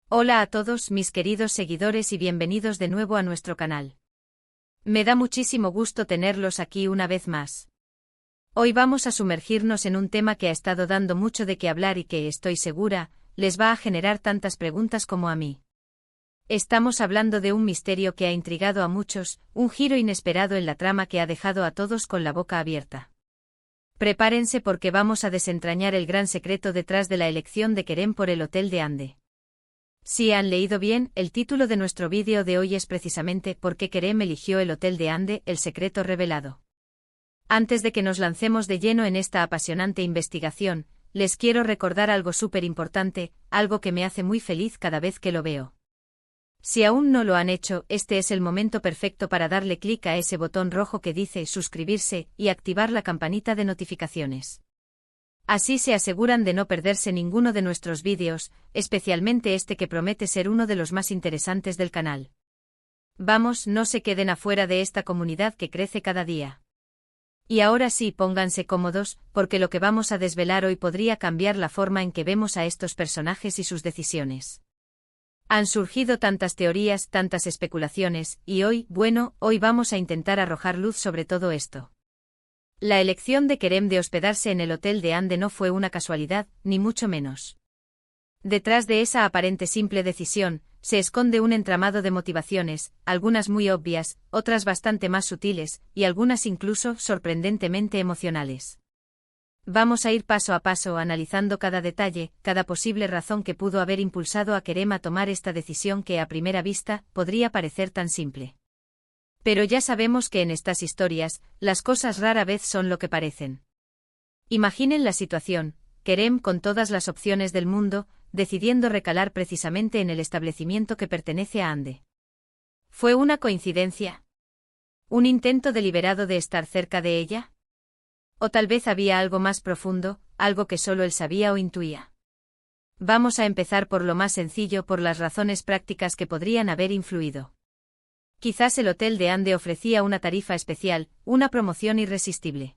Hola a todos mis queridos seguidores y bienvenidos de nuevo a nuestro canal. Me da muchísimo gusto tenerlos aquí una vez más. Hoy vamos a sumergirnos en un tema que ha estado dando mucho de qué hablar y que, estoy segura, les va a generar tantas preguntas como a mí. Estamos hablando de un misterio que ha intrigado a muchos, un giro inesperado en la trama que ha dejado a todos con la boca abierta. Prepárense porque vamos a desentrañar el gran secreto detrás de la elección de Kerem por el Hotel de Ande. Si han leído bien, el título de nuestro vídeo de hoy es precisamente ¿Por qué Kerem eligió el Hotel de Ande, el secreto revelado? Antes de que nos lancemos de lleno en esta apasionante investigación, les quiero recordar algo súper importante, algo que me hace muy feliz cada vez que lo veo. Si aún no lo han hecho, este es el momento perfecto para darle clic a ese botón rojo que dice suscribirse y activar la campanita de notificaciones. Así se aseguran de no perderse ninguno de nuestros vídeos, especialmente este que promete ser uno de los más interesantes del canal. Vamos, no se queden afuera de esta comunidad que crece cada día. Y ahora sí, pónganse cómodos, porque lo que vamos a desvelar hoy podría cambiar la forma en que vemos a estos personajes y sus decisiones. Han surgido tantas teorías, tantas especulaciones, y hoy vamos a intentar arrojar luz sobre todo esto. La elección de Kerem de hospedarse en el Hotel de Ande no fue una casualidad, ni mucho menos. Detrás de esa aparente simple decisión, se esconde un entramado de motivaciones, algunas muy obvias, otras bastante más sutiles, y algunas incluso sorprendentemente emocionales. Vamos a ir paso a paso analizando cada detalle, cada posible razón que pudo haber impulsado a Kerem a tomar esta decisión que a primera vista podría parecer tan simple. Pero ya sabemos que en estas historias, las cosas rara vez son lo que parecen. Imaginen la situación, Kerem con todas las opciones del mundo, decidiendo recalar precisamente en el establecimiento que pertenece a Ande. ¿Fue una coincidencia? ¿Un intento deliberado de estar cerca de ella? ¿O tal vez había algo más profundo, algo que solo él sabía o intuía? Vamos a empezar por lo más sencillo, por las razones prácticas que podrían haber influido. Quizás el Hotel de Ande ofrecía una tarifa especial, una promoción irresistible.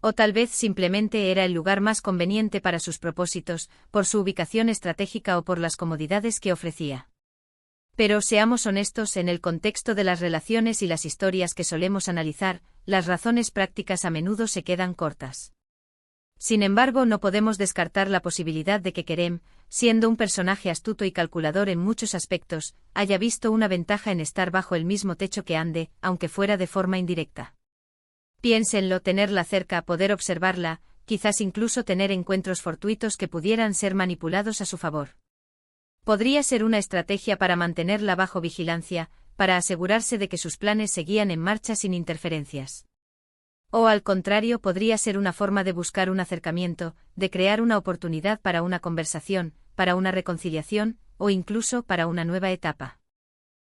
O tal vez simplemente era el lugar más conveniente para sus propósitos, por su ubicación estratégica o por las comodidades que ofrecía. Pero seamos honestos, en el contexto de las relaciones y las historias que solemos analizar, las razones prácticas a menudo se quedan cortas. Sin embargo, no podemos descartar la posibilidad de que Kerem, siendo un personaje astuto y calculador en muchos aspectos, haya visto una ventaja en estar bajo el mismo techo que Ande, aunque fuera de forma indirecta. Piénsenlo, tenerla cerca, poder observarla, quizás incluso tener encuentros fortuitos que pudieran ser manipulados a su favor. Podría ser una estrategia para mantenerla bajo vigilancia, para asegurarse de que sus planes seguían en marcha sin interferencias. O al contrario, podría ser una forma de buscar un acercamiento, de crear una oportunidad para una conversación, para una reconciliación, o incluso para una nueva etapa.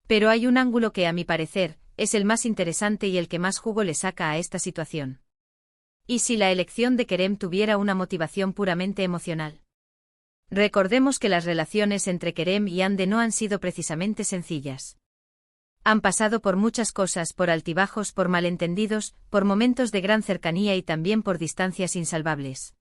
Pero hay un ángulo que, a mi parecer, es el más interesante y el que más jugo le saca a esta situación. ¿Y si la elección de Kerem tuviera una motivación puramente emocional? Recordemos que las relaciones entre Kerem y Ande no han sido precisamente sencillas. Han pasado por muchas cosas, por altibajos, por malentendidos, por momentos de gran cercanía y también por distancias insalvables.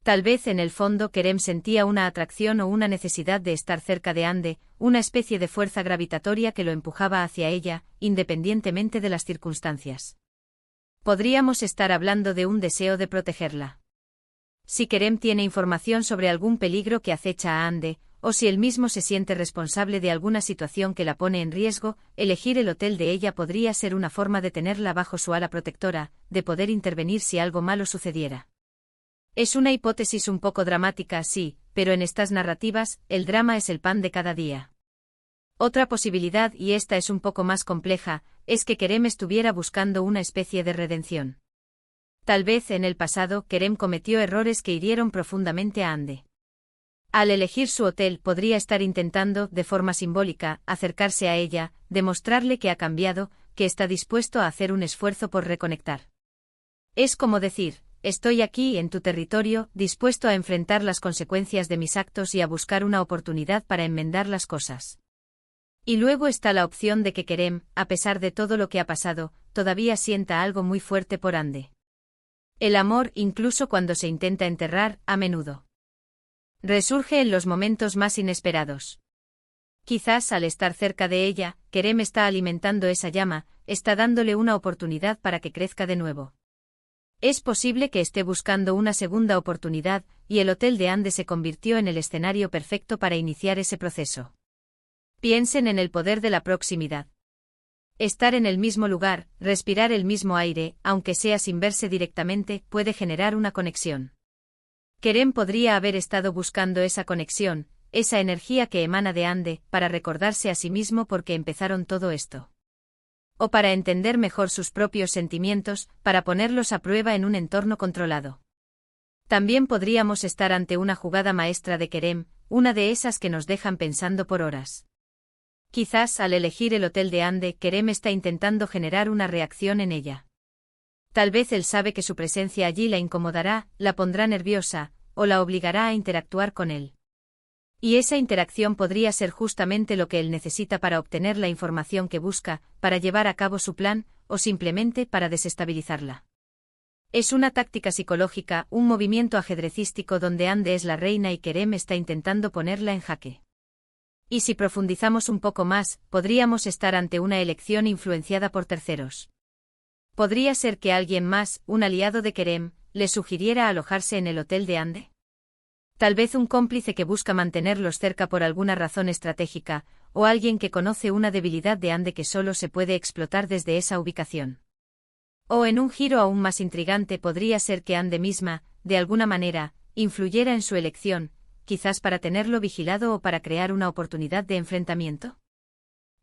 Tal vez en el fondo Kerem sentía una atracción o una necesidad de estar cerca de Ande, una especie de fuerza gravitatoria que lo empujaba hacia ella, independientemente de las circunstancias. Podríamos estar hablando de un deseo de protegerla. Si Kerem tiene información sobre algún peligro que acecha a Ande, o si él mismo se siente responsable de alguna situación que la pone en riesgo, elegir el hotel de ella podría ser una forma de tenerla bajo su ala protectora, de poder intervenir si algo malo sucediera. Es una hipótesis un poco dramática, sí, pero en estas narrativas, el drama es el pan de cada día. Otra posibilidad, y esta es un poco más compleja, es que Kerem estuviera buscando una especie de redención. Tal vez en el pasado Kerem cometió errores que hirieron profundamente a Ande. Al elegir su hotel podría estar intentando, de forma simbólica, acercarse a ella, demostrarle que ha cambiado, que está dispuesto a hacer un esfuerzo por reconectar. Es como decir, estoy aquí en tu territorio, dispuesto a enfrentar las consecuencias de mis actos y a buscar una oportunidad para enmendar las cosas. Y luego está la opción de que Kerem, a pesar de todo lo que ha pasado, todavía sienta algo muy fuerte por Ande. El amor, incluso cuando se intenta enterrar, a menudo. Resurge en los momentos más inesperados. Quizás al estar cerca de ella, Kerem está alimentando esa llama, está dándole una oportunidad para que crezca de nuevo. Es posible que esté buscando una segunda oportunidad, y el Hotel de Ande se convirtió en el escenario perfecto para iniciar ese proceso. Piensen en el poder de la proximidad. Estar en el mismo lugar, respirar el mismo aire, aunque sea sin verse directamente, puede generar una conexión. Kerem podría haber estado buscando esa conexión, esa energía que emana de Ande, para recordarse a sí mismo por qué empezaron todo esto. O para entender mejor sus propios sentimientos, para ponerlos a prueba en un entorno controlado. También podríamos estar ante una jugada maestra de Kerem, una de esas que nos dejan pensando por horas. Quizás al elegir el Hotel de Ande, Kerem está intentando generar una reacción en ella. Tal vez él sabe que su presencia allí la incomodará, la pondrá nerviosa, o la obligará a interactuar con él. Y esa interacción podría ser justamente lo que él necesita para obtener la información que busca, para llevar a cabo su plan, o simplemente para desestabilizarla. Es una táctica psicológica, un movimiento ajedrecístico donde Ande es la reina y Kerem está intentando ponerla en jaque. Y si profundizamos un poco más, podríamos estar ante una elección influenciada por terceros. ¿Podría ser que alguien más, un aliado de Kerem, le sugiriera alojarse en el Hotel de Ande? Tal vez un cómplice que busca mantenerlos cerca por alguna razón estratégica, o alguien que conoce una debilidad de Ande que solo se puede explotar desde esa ubicación. O en un giro aún más intrigante podría ser que Ande misma, de alguna manera, influyera en su elección, quizás para tenerlo vigilado o para crear una oportunidad de enfrentamiento.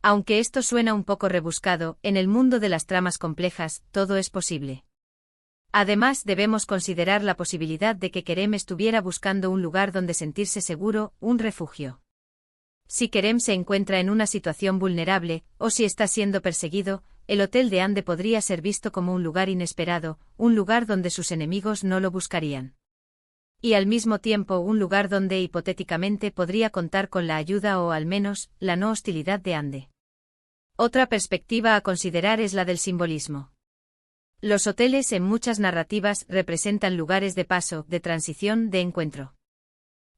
Aunque esto suena un poco rebuscado, en el mundo de las tramas complejas, todo es posible. Además, debemos considerar la posibilidad de que Kerem estuviera buscando un lugar donde sentirse seguro, un refugio. Si Kerem se encuentra en una situación vulnerable, o si está siendo perseguido, el Hotel de Ande podría ser visto como un lugar inesperado, un lugar donde sus enemigos no lo buscarían. Y al mismo tiempo un lugar donde hipotéticamente podría contar con la ayuda o al menos, la no hostilidad de Ande. Otra perspectiva a considerar es la del simbolismo. Los hoteles en muchas narrativas representan lugares de paso, de transición, de encuentro.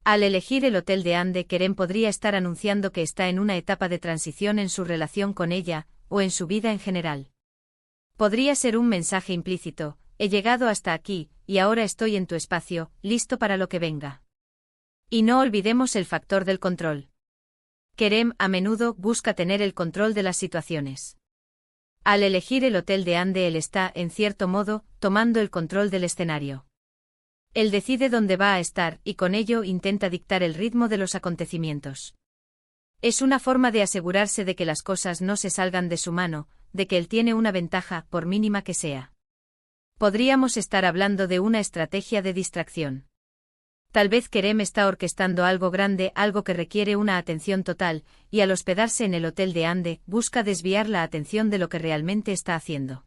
Al elegir el Hotel de Ande, Kerem podría estar anunciando que está en una etapa de transición en su relación con ella, o en su vida en general. Podría ser un mensaje implícito: he llegado hasta aquí, y ahora estoy en tu espacio, listo para lo que venga. Y no olvidemos el factor del control. Kerem, a menudo, busca tener el control de las situaciones. Al elegir el Hotel de Ande, él está, en cierto modo, tomando el control del escenario. Él decide dónde va a estar, y con ello intenta dictar el ritmo de los acontecimientos. Es una forma de asegurarse de que las cosas no se salgan de su mano, de que él tiene una ventaja, por mínima que sea. Podríamos estar hablando de una estrategia de distracción. Tal vez Kerem está orquestando algo grande, algo que requiere una atención total, y al hospedarse en el Hotel de Ande, busca desviar la atención de lo que realmente está haciendo.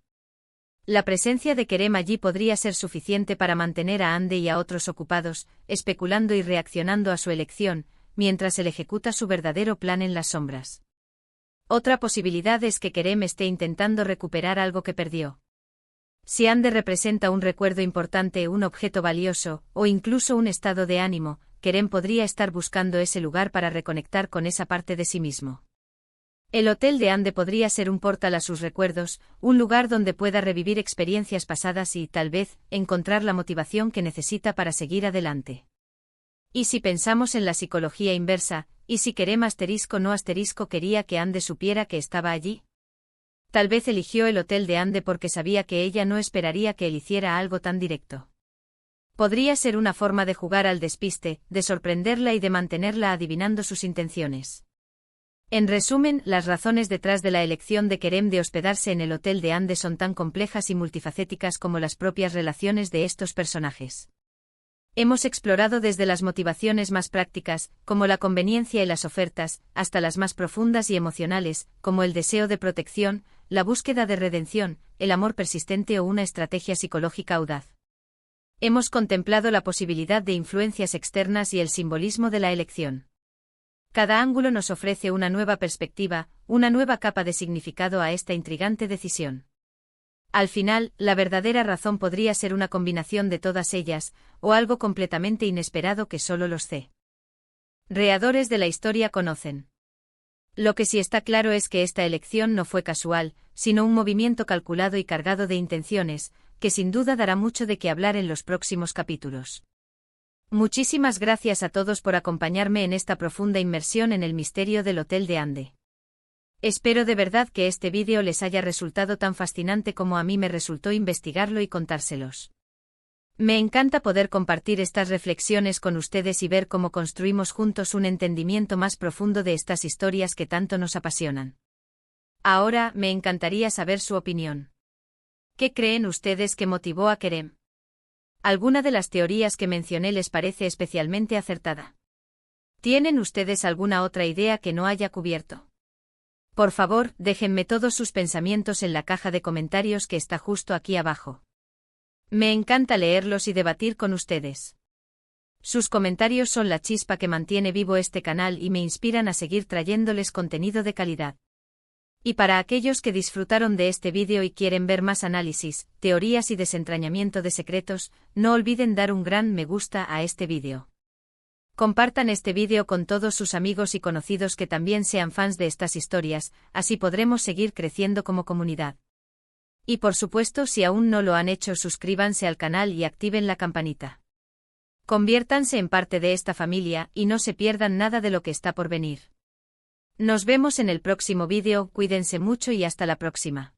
La presencia de Kerem allí podría ser suficiente para mantener a Ande y a otros ocupados, especulando y reaccionando a su elección, mientras él ejecuta su verdadero plan en las sombras. Otra posibilidad es que Kerem esté intentando recuperar algo que perdió. Si Ande representa un recuerdo importante, un objeto valioso, o incluso un estado de ánimo, Kerem podría estar buscando ese lugar para reconectar con esa parte de sí mismo. El Hotel de Ande podría ser un portal a sus recuerdos, un lugar donde pueda revivir experiencias pasadas y, tal vez, encontrar la motivación que necesita para seguir adelante. Y si pensamos en la psicología inversa, ¿y si Kerem no quería que Ande supiera que estaba allí? Tal vez eligió el Hotel de Ande porque sabía que ella no esperaría que él hiciera algo tan directo. Podría ser una forma de jugar al despiste, de sorprenderla y de mantenerla adivinando sus intenciones. En resumen, las razones detrás de la elección de Kerem de hospedarse en el Hotel de Ande son tan complejas y multifacéticas como las propias relaciones de estos personajes. Hemos explorado desde las motivaciones más prácticas, como la conveniencia y las ofertas, hasta las más profundas y emocionales, como el deseo de protección, la búsqueda de redención, el amor persistente o una estrategia psicológica audaz. Hemos contemplado la posibilidad de influencias externas y el simbolismo de la elección. Cada ángulo nos ofrece una nueva perspectiva, una nueva capa de significado a esta intrigante decisión. Al final, la verdadera razón podría ser una combinación de todas ellas, o algo completamente inesperado que solo los Readores de la historia conocen. Lo que sí está claro es que esta elección no fue casual, sino un movimiento calculado y cargado de intenciones, que sin duda dará mucho de qué hablar en los próximos capítulos. Muchísimas gracias a todos por acompañarme en esta profunda inmersión en el misterio del Hotel de Ande. Espero de verdad que este vídeo les haya resultado tan fascinante como a mí me resultó investigarlo y contárselos. Me encanta poder compartir estas reflexiones con ustedes y ver cómo construimos juntos un entendimiento más profundo de estas historias que tanto nos apasionan. Ahora, me encantaría saber su opinión. ¿Qué creen ustedes que motivó a Kerem? ¿Alguna de las teorías que mencioné les parece especialmente acertada? ¿Tienen ustedes alguna otra idea que no haya cubierto? Por favor, déjenme todos sus pensamientos en la caja de comentarios que está justo aquí abajo. Me encanta leerlos y debatir con ustedes. Sus comentarios son la chispa que mantiene vivo este canal y me inspiran a seguir trayéndoles contenido de calidad. Y para aquellos que disfrutaron de este vídeo y quieren ver más análisis, teorías y desentrañamiento de secretos, no olviden dar un gran me gusta a este vídeo. Compartan este vídeo con todos sus amigos y conocidos que también sean fans de estas historias, así podremos seguir creciendo como comunidad. Y por supuesto, si aún no lo han hecho, suscríbanse al canal y activen la campanita. Conviértanse en parte de esta familia y no se pierdan nada de lo que está por venir. Nos vemos en el próximo vídeo, cuídense mucho y hasta la próxima.